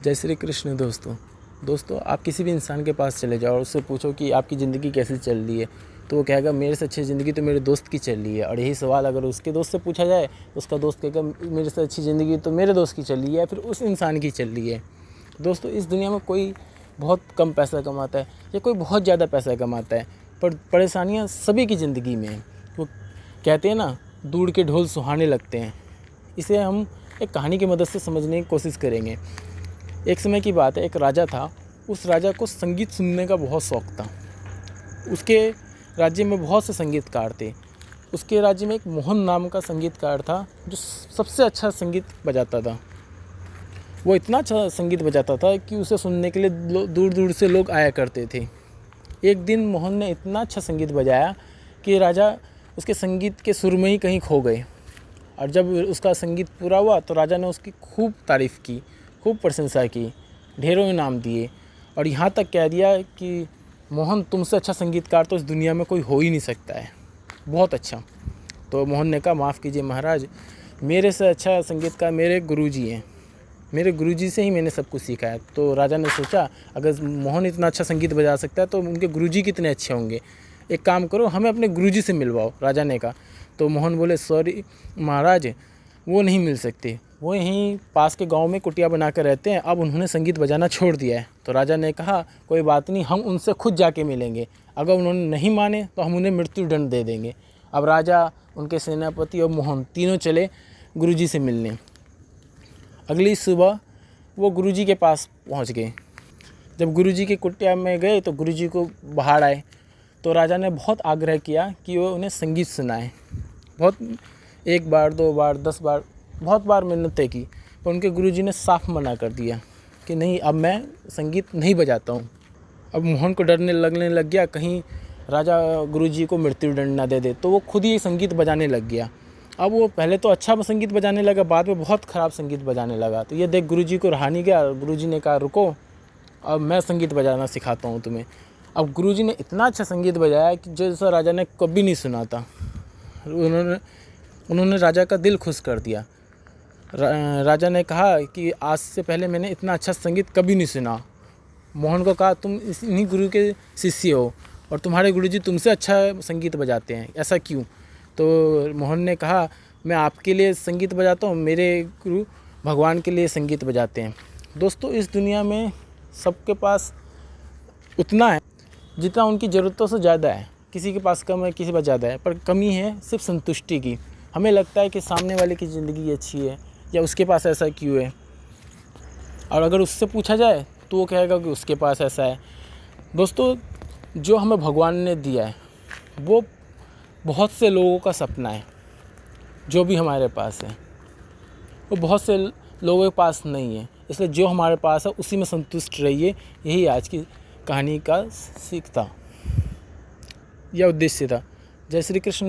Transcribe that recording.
जय श्री कृष्ण। दोस्तों आप किसी भी इंसान के पास चले जाओ और उससे पूछो कि आपकी ज़िंदगी कैसी चल रही है, तो वो कहेगा मेरे से अच्छी ज़िंदगी तो मेरे दोस्त की चल रही है। और यही सवाल अगर उसके दोस्त से पूछा जाए तो उसका दोस्त कहेगा मेरे से अच्छी ज़िंदगी तो मेरे दोस्त की चल रही है, फिर उस इंसान की चल रही है। दोस्तों इस दुनिया में कोई बहुत कम पैसा कमाता है या कोई बहुत ज़्यादा पैसा कमाता है, पर परेशानियाँ सभी की ज़िंदगी में हैं। वो कहते हैं ना, दूर के ढोल सुहाने लगते हैं। इसे हम एक कहानी की मदद से समझने की कोशिश करेंगे। एक समय की बात है, एक राजा था। उस राजा को संगीत सुनने का बहुत शौक़ था। उसके राज्य में बहुत से संगीतकार थे। उसके राज्य में एक मोहन नाम का संगीतकार था जो सबसे अच्छा संगीत बजाता था। वो इतना अच्छा संगीत बजाता था कि उसे सुनने के लिए दूर दूर से लोग आया करते थे। एक दिन मोहन ने इतना अच्छा संगीत बजाया कि राजा उसके संगीत के सुर में ही कहीं खो गए। और जब उसका संगीत पूरा हुआ तो राजा ने उसकी खूब तारीफ़ की, खूब प्रशंसा की, ढेरों इनाम दिए और यहाँ तक कह दिया कि मोहन तुमसे अच्छा संगीतकार तो इस दुनिया में कोई हो ही नहीं सकता है, बहुत अच्छा। तो मोहन ने कहा माफ़ कीजिए महाराज, मेरे से अच्छा संगीतकार मेरे गुरुजी हैं, मेरे गुरुजी से ही मैंने सब कुछ सीखा है। तो राजा ने सोचा अगर मोहन इतना अच्छा संगीत बजा सकता है तो उनके गुरुजी कितने अच्छे होंगे, एक काम करो हमें अपने गुरुजी से मिलवाओ। राजा ने कहा। तो मोहन बोले सॉरी महाराज, वो नहीं मिल सकते, वो यहीं पास के गांव में कुटिया बना कर रहते हैं, अब उन्होंने संगीत बजाना छोड़ दिया है। तो राजा ने कहा कोई बात नहीं, हम उनसे खुद जाके मिलेंगे, अगर उन्होंने नहीं माने तो हम उन्हें मृत्यु दंड दे देंगे। अब राजा, उनके सेनापति और मोहन तीनों चले गुरुजी से मिलने। अगली सुबह वो गुरुजी के पास पहुंच गए। जब गुरुजी के कुटिया में गए तो गुरुजी को बाहर आए तो राजा ने बहुत आग्रह किया कि वो उन्हें संगीत सुनाए। बहुत, एक बार, दो बार, 10 बार, बहुत बार मिन्नतें की, पर उनके गुरुजी ने साफ मना कर दिया कि नहीं, अब मैं संगीत नहीं बजाता हूँ। अब मोहन को डरने लगने लग गया कहीं राजा गुरुजी को मृत्यु दंड ना दे दे, तो वो खुद ही संगीत बजाने लग गया। अब वो पहले तो अच्छा संगीत बजाने लगा, बाद में बहुत ख़राब संगीत बजाने लगा। तो ये देख गुरुजी को रहा नहीं गया। गुरुजी ने कहा रुको, अब मैं संगीत बजाना सिखाता हूँ तुम्हें। अब गुरुजी ने इतना अच्छा संगीत बजाया कि जैसा राजा ने कभी नहीं सुना था। उन्होंने राजा का दिल खुश कर दिया। राजा ने कहा कि आज से पहले मैंने इतना अच्छा संगीत कभी नहीं सुना। मोहन को कहा तुम इन्हीं गुरु के शिष्य हो और तुम्हारे गुरुजी तुमसे अच्छा संगीत बजाते हैं, ऐसा क्यों? तो मोहन ने कहा मैं आपके लिए संगीत बजाता हूँ, मेरे गुरु भगवान के लिए संगीत बजाते हैं। दोस्तों इस दुनिया में सबके पास उतना है जितना उनकी ज़रूरतों से ज़्यादा है। किसी के पास कम है, किसी के पास ज़्यादा है, पर कमी है सिर्फ संतुष्टि की। हमें लगता है कि सामने वाले की ज़िंदगी अच्छी है या उसके पास ऐसा क्यों है, और अगर उससे पूछा जाए तो वो कहेगा कि उसके पास ऐसा है। दोस्तों जो हमें भगवान ने दिया है वो बहुत से लोगों का सपना है। जो भी हमारे पास है वो बहुत से लोगों के पास नहीं है, इसलिए जो हमारे पास है उसी में संतुष्ट रहिए। यही आज की कहानी का सीख था या उद्देश्य था। जय श्री कृष्ण।